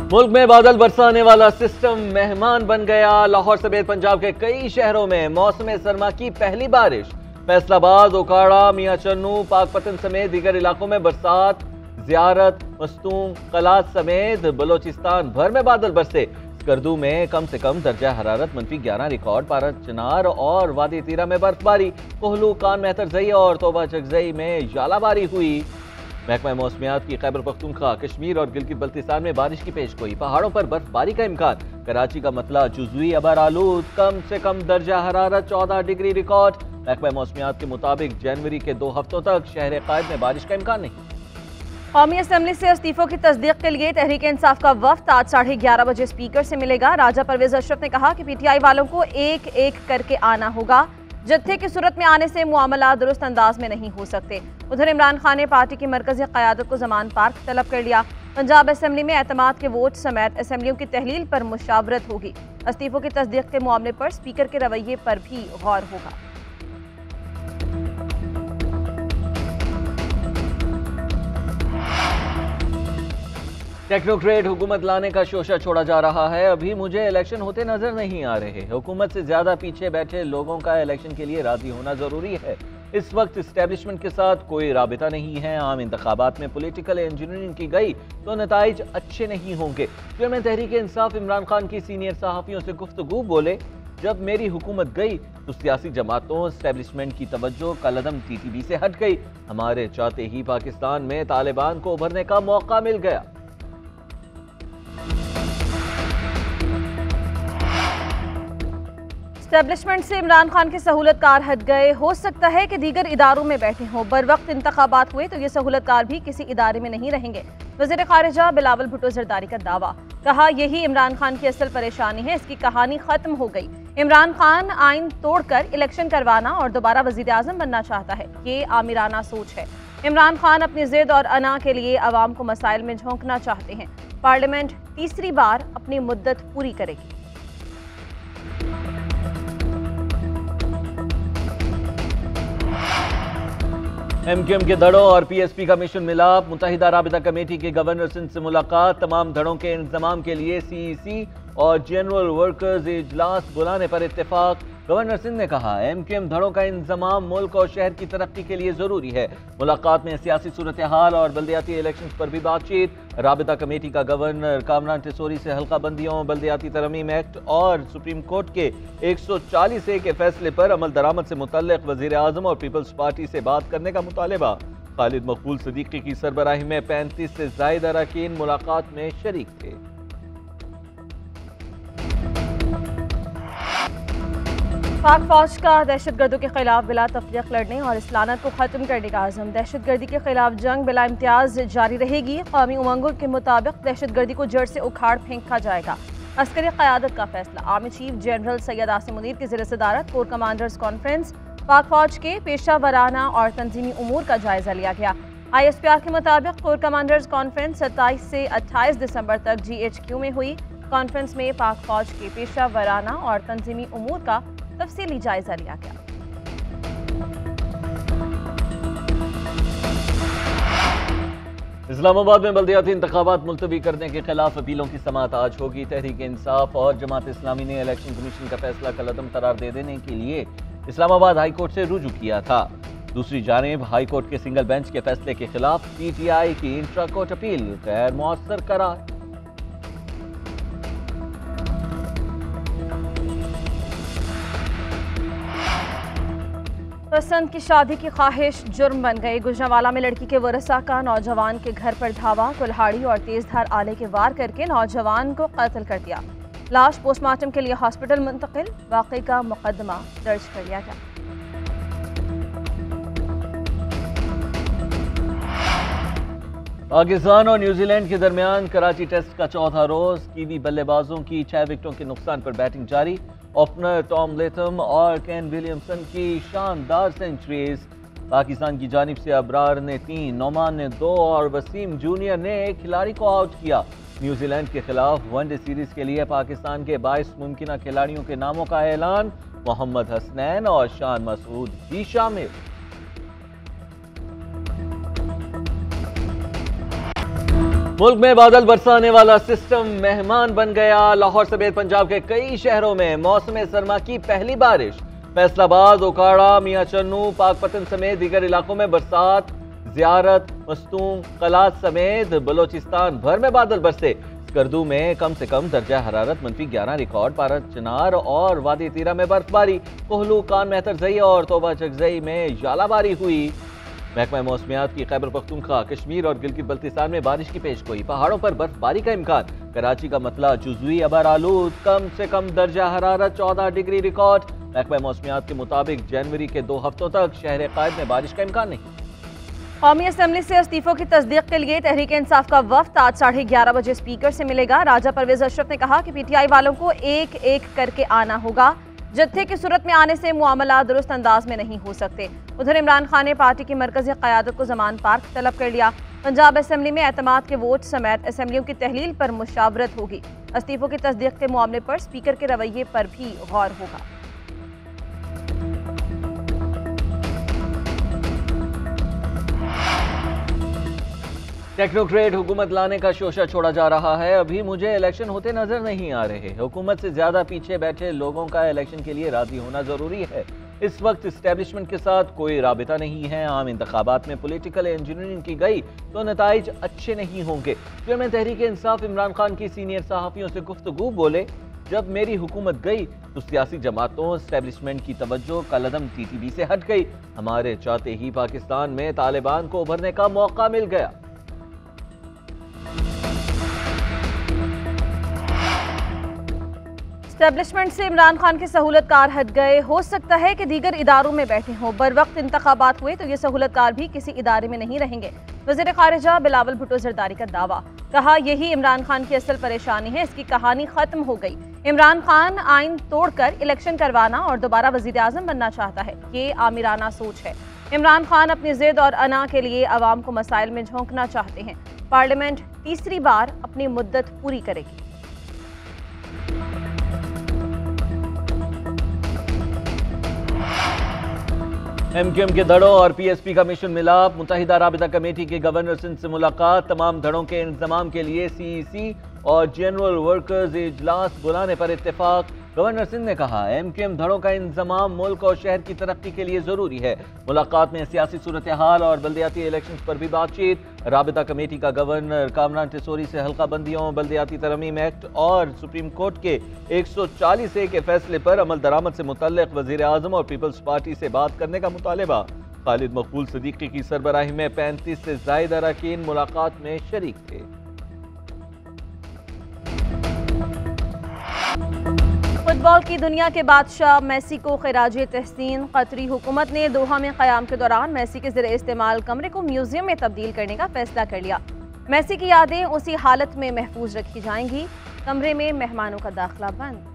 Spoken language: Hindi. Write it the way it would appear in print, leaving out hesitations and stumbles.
मुल्क में बादल बरसाने वाला सिस्टम मेहमान बन गया। लाहौर समेत पंजाब के कई शहरों में मौसम सरमा की पहली बारिश। फैसलाबाद, ओकाड़ा, मियां चन्नू, पाकपतन समेत दीगर इलाकों में बरसात। ज़ियारत, मस्तूम, कलात समेत बलोचिस्तान भर में बादल बरसे। स्कर्दू में कम से कम दर्जा हरारत -11 रिकॉर्ड। पारा चिनार और वादी तीरा में बर्फबारी। कोहलू, कान मेहतरजई और तोबा चकजई में जालाबारी हुई। महकमा मौसमियात की खैबर पख्तूनख्वा, कश्मीर और गिलगित बल्तिस्तान में बारिश की पेशगोई। पहाड़ों पर बर्फबारी का इम्कान। कराची का मतला जुज़वी अबर आलूद। कम से कम दर्जा हरारत 14 डिग्री रिकॉर्ड। महकमा मौसमियात के मुताबिक जनवरी के 2 हफ्तों तक शहर कायद में बारिश का इम्कान नहीं। कौमी असम्बली से इस्तीफों की तस्दीक के लिए तहरीक इंसाफ का वफ्द आज 11:30 बजे स्पीकर से मिलेगा। राजा परवेज अशरफ ने कहा कि पीटीआई वालों को एक एक करके आना होगा। जत्थे की सूरत में आने से मुआमला दुरुस्त अंदाज में नहीं हो सकते। उधर इमरान खान ने पार्टी की मरकजी क़यादत को ज़मान पार्क तलब कर लिया। पंजाब असम्बली में एतमाद के वोट समेत असम्बलियों की तहलील पर मुशावरत होगी। इस्तीफों की तस्दीक के मामले पर स्पीकर के रवैये पर भी गौर होगा। टेक्नोक्रेट हुकूमत लाने का शोशा छोड़ा जा रहा है। अभी मुझे इलेक्शन होते नजर नहीं आ रहे। हुकूमत से ज्यादा पीछे बैठे लोगों का इलेक्शन के लिए राजी होना जरूरी है। इस वक्त इस्टेब्लिशमेंट के साथ कोई राबिता नहीं है। आम इंतखाबात में पॉलिटिकल इंजीनियरिंग की गई तो नताइज अच्छे नहीं होंगे। चेयरमैन तहरीक इंसाफ इमरान खान की सीनियर सहाफियों से गुफ्तगू बोले, जब मेरी हुकूमत गई तो सियासी जमातों इस्टेब्लिशमेंट की तवज्जो कलदम टीटीबी से हट गई। हमारे चाहते ही पाकिस्तान में तालिबान को उभरने का मौका मिल गया। एस्टेब्लिशमेंट से इमरान खान के सहूलतकार हट गए। हो सकता है कि दीगर इदारों में बैठे हों। बर वक्त इंतखाबात हुए तो ये सहूलतकार भी किसी इदारे में नहीं रहेंगे। वज़ीर ख़ारिजा बिलावल भुट्टो ज़रदारी का दावा। कहा, यही इमरान खान की असल परेशानी है। इसकी कहानी खत्म हो गई। इमरान खान आइन तोड़कर इलेक्शन करवाना और दोबारा वज़ीर आज़म बनना चाहता है। ये आमिराना सोच है। इमरान खान अपनी जिद और अना के लिए अवाम को मसाइल में झोंकना चाहते हैं। पार्लियामेंट तीसरी बार अपनी मुद्दत पूरी करेगी। एमक्यूएम के धड़ों और पीएसपी का मिशन मिलाप। मुत्तहिदा राबिता कमेटी के गवर्नर सिंध से मुलाकात। तमाम धड़ों के इंतजाम के लिए सीईसी और जनरल वर्कर्स इजलास बुलाने पर इत्तेफाक। गवर्नर सिंध ने कहा, एमक्यूएम धड़ों का इंतजाम मुल्क और शहर की तरक्की के लिए जरूरी है। मुलाकात में सियासी सूरत हाल और बल्दियाती इलेक्शन पर भी बातचीत। राबिता कमेटी का गवर्नर कामरान टिसोरी से हल्का बंदियों, बल्दियाती तरमीम एक्ट और सुप्रीम कोर्ट के 140A के फैसले पर अमल दरामद से मुतल्लिक वजीर आजम और पीपल्स पार्टी से बात करने का मुतालबा। खालिद मकबूल सदीकी की सरबराही में 35 से ज्यादा अरकान मुलाकात में शरीक थे। पाक फौज का दहशतगर्दों के खिलाफ बिला तफरीक लड़ने और इस लानत को खत्म करने का आज़म। दहशतगर्दी के खिलाफ जंग बिला इम्तियाज जारी रहेगी। कौमी उमंगों के मुताबिक दहशतगर्दी को जड़ से उखाड़ फेंका जाएगा। अस्करी क़यादत का फैसला। Army chief general Syed Asim Munir की ज़ेर सदारत कोर कमांडर्स कॉन्फ्रेंस। पाक फौज के पेशा वराना और तंजीमी उमूर का जायजा लिया गया। ISPR के मुताबिक कोर कमांडर्स कॉन्फ्रेंस 27 से 28 दिसंबर तक GHQ में हुई। कॉन्फ्रेंस में पाक फौज के पेशा वराना और तंजीमी उमूर का तफसीली जायजा लिया गया। इस्लामाबाद में बल्दियाती इंतखाबात मुलतवी करने के खिलाफ अपीलों की समाअत आज होगी। तहरीक इंसाफ और जमात इस्लामी ने इलेक्शन कमीशन का फैसला कलअदम करार दे देने के लिए इस्लामाबाद हाई कोर्ट से रुजू किया था। दूसरी जानिब हाई कोर्ट के सिंगल बेंच के फैसले के खिलाफ PTI की इंट्रा कोर्ट अपील गैर मुअस्सर करार। पसंद की शादी की ख्वाहिश जुर्म बन गई। गुजरांवाला में लड़की के वरसा का नौजवान के घर पर धावा। कुल्हाड़ी और तेजधार आले के वार करके नौजवान को कत्ल कर दिया। लाश पोस्टमार्टम के लिए हॉस्पिटल मुंतकिल। वाक़ई का मुकदमा दर्ज कर लिया गया। पाकिस्तान और न्यूजीलैंड के दरमियान कराची टेस्ट का चौथा रोज। कीवी बल्लेबाजों की 6 विकेटों के नुकसान पर बैटिंग जारी। ओपनर टॉम लेथम और केन विलियमसन की शानदार सेंचुरीज। पाकिस्तान की जानिब से अबरार ने 3, नोमान ने 2 और वसीम जूनियर ने एक खिलाड़ी को आउट किया। न्यूजीलैंड के खिलाफ वनडे सीरीज के लिए पाकिस्तान के 22 मुमकिन खिलाड़ियों के नामों का ऐलान। मोहम्मद हसनैन और शान मसूद भी शामिल। मुल्क में बादल बरसाने वाला सिस्टम मेहमान बन गया। लाहौर समेत पंजाब के कई शहरों में मौसम सरमा की पहली बारिश। फैसलाबाद, ओकाड़ा, मियां चन्नू, पाकपतन समेत दीगर इलाकों में बरसात। ज़ियारत, मस्तूम, कलात समेत बलोचिस्तान भर में बादल बरसे। स्कर्दू में कम से कम दर्जा हरारत -11 रिकॉर्ड। पारा चिनार और वादी तीरा में बर्फबारी। कोहलू, कान मेहतरजई और तोबा चकजई में जालाबारी हुई। महकमा मौसमियात की खैबर पख्तूनख्वा, कश्मीर और गिलगित बल्तिस्तान में बारिश की पेशगोई। पहाड़ों पर बर्फबारी का इम्कान। कराची का मतला जुज़वी अबर आलूद। कम से कम दर्जा हरारत 14 डिग्री रिकॉर्ड। महकमा मौसमियात के मुताबिक जनवरी के 2 हफ्तों तक शहर कायद में बारिश का इम्कान नहीं। कौमी असम्बली से इस्तीफों की तस्दीक के लिए तहरीक इंसाफ का वफ्द आज 11:30 बजे स्पीकर से मिलेगा। राजा परवेज अशरफ ने कहा कि पीटीआई वालों को एक एक करके आना होगा। जत्थे की सूरत में आने से मुआमला दुरुस्त अंदाज में नहीं हो सकते। उधर इमरान खान ने पार्टी की मरकजी क़यादत को ज़मान पार्क तलब कर लिया। पंजाब असम्बली में एतमाद के वोट समेत असम्बलियों की तहलील पर मुशावरत होगी। इस्तीफों की तस्दीक के मामले पर स्पीकर के रवैये पर भी गौर होगा। टेक्नोक्रेट हुकूमत लाने का शोशा छोड़ा जा रहा है। अभी मुझे इलेक्शन होते नजर नहीं आ रहे। हुकूमत से ज्यादा पीछे बैठे लोगों का इलेक्शन के लिए राजी होना जरूरी है। इस वक्त इस्टेब्लिशमेंट के साथ कोई राबिता नहीं है। आम इंतखाबात में पॉलिटिकल इंजीनियरिंग की गई तो नताइज अच्छे नहीं होंगे। चेयरमैन तहरीक इंसाफ इमरान खान की सीनियर सहाफियों से गुफ्तगू बोले, जब मेरी हुकूमत गई तो सियासी जमातों इस्टेब्लिशमेंट की तवज्जो कलदम टीटीबी से हट गई। हमारे चाहते ही पाकिस्तान में तालिबान को उभरने का मौका मिल गया। एस्टेब्लिशमेंट से इमरान खान के सहूलतकार हट गए। हो सकता है कि दीगर इदारों में बैठे हों। बर वक्त इंतखाबात हुए तो ये सहूलतकार भी किसी इदारे में नहीं रहेंगे। वज़ीर ख़ारिजा बिलावल भुट्टो ज़रदारी का दावा। कहा, यही इमरान खान की असल परेशानी है। इसकी कहानी खत्म हो गई। इमरान खान आइन तोड़कर इलेक्शन करवाना और दोबारा वज़ीर आज़म बनना चाहता है। ये आमिराना सोच है। इमरान खान अपनी जिद और अना के लिए अवाम को मसाइल में झोंकना चाहते हैं। पार्लियामेंट तीसरी बार अपनी मुद्दत पूरी करेगी। एमक्यूएम के धड़ों और पीएसपी का मिशन मिलाप। मुत्तहिदा राबिता कमेटी के गवर्नर सिंध से मुलाकात। तमाम धड़ों के इंतजाम के लिए सीईसी और जनरल वर्कर्स इजलास बुलाने पर इत्तेफाक। गवर्नर सिंध ने कहा, एमक्यूएम धड़ों का इंतजाम मुल्क और शहर की तरक्की के लिए जरूरी है। मुलाकात में सियासी सूरत हाल और बल्दियाती इलेक्शन पर भी बातचीत। राबिता कमेटी का गवर्नर कामरान टिसोरी से हल्का बंदियों, बल्दियाती तरमीम एक्ट और सुप्रीम कोर्ट के 140A के फैसले पर अमल दरामद से मुतल्लिक वजीर आजम और पीपल्स पार्टी से बात करने का मुतालिबा। खालिद मकबूल सदीकी की सरबराही में 35 से ज्यादा अरकान मुलाकात में शरीक थे। फुटबॉल की दुनिया के बादशाह मेसी को खिराजे तहसीन। कतरी हुकूमत ने दोहा में क़याम के दौरान मेसी के ज़रिए इस्तेमाल कमरे को म्यूजियम में तब्दील करने का फैसला कर लिया। मेसी की यादें उसी हालत में महफूज रखी जाएंगी। कमरे में मेहमानों का दाखिला बंद।